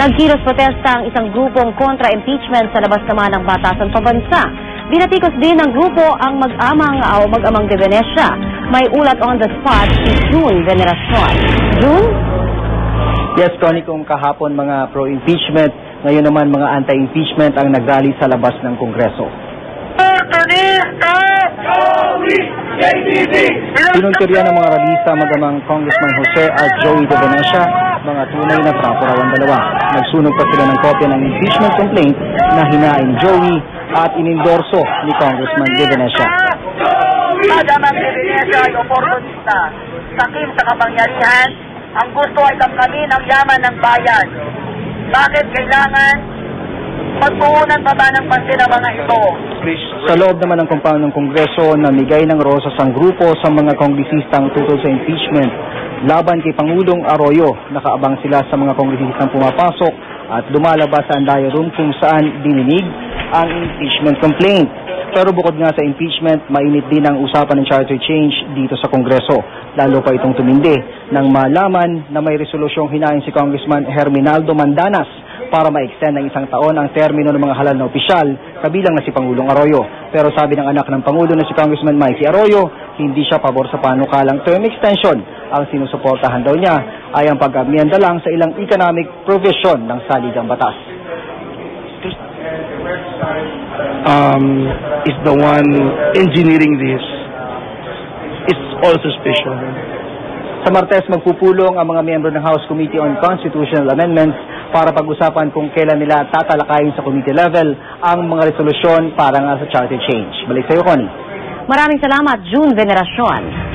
Nagkilos protesta ang isang grupong kontra-impeachment sa labas naman ng batasan pabansa. Binatikos din ng grupo ang mag-amang de Venecia. May ulat on the spot si June Veneracion. June? Yes, Connie, kung kahapon mga pro-impeachment, ngayon naman mga anti-impeachment ang nagrally sa labas ng Kongreso. Pinuntirya ng mga ralista magamang Congressman Jose at Joey de Venecia, mga tunay na trapuraw ang dalawa. Nagsunog pa sila ng kopya ng impeachment complaint na hinaing Joey at inendorso ni Congressman de Venecia. Magamang de Venecia ay oportunista, sakim sa kapangyarihan, ang gusto ay kamkamin ang yaman ng bayan. Bakit kailangan pagpuunan pa ba ng pansin ang mga ito? Sa loob naman ng compound ng Kongreso, namigay ng rosas ang grupo sa mga kongresistang tutol sa impeachment. Laban kay Pangulong Arroyo, nakaabang sila sa mga kongresistang pumapasok at lumalabas sa Andaya Room kung saan dininig ang impeachment complaint. Pero bukod nga sa impeachment, mainit din ang usapan ng charter change dito sa Kongreso. Lalo pa itong tumindi nang malaman na may resolusyong hinaing si Congressman Herminaldo Mandanas para ma-extend ng 1 taon ang termino ng mga halal na opisyal, kabilang na si Pangulong Arroyo. Pero sabi ng anak ng Pangulo na si Congressman Mikey Arroyo, hindi siya pabor sa panukalang term extension. Ang sinusuportahan daw niya ay ang pag-amyenda lang sa ilang economic provision ng saligang batas. Is the one engineering this. It's all suspicious. Sa Martes, magpupulong ang mga miyembro ng House Committee on Constitutional Amendments para pag-usapan kung kailan nila tatalakayin sa committee level ang mga resolusyon para nga sa charter change. Balik sa iyo, Connie. Maraming salamat, June Veneracion.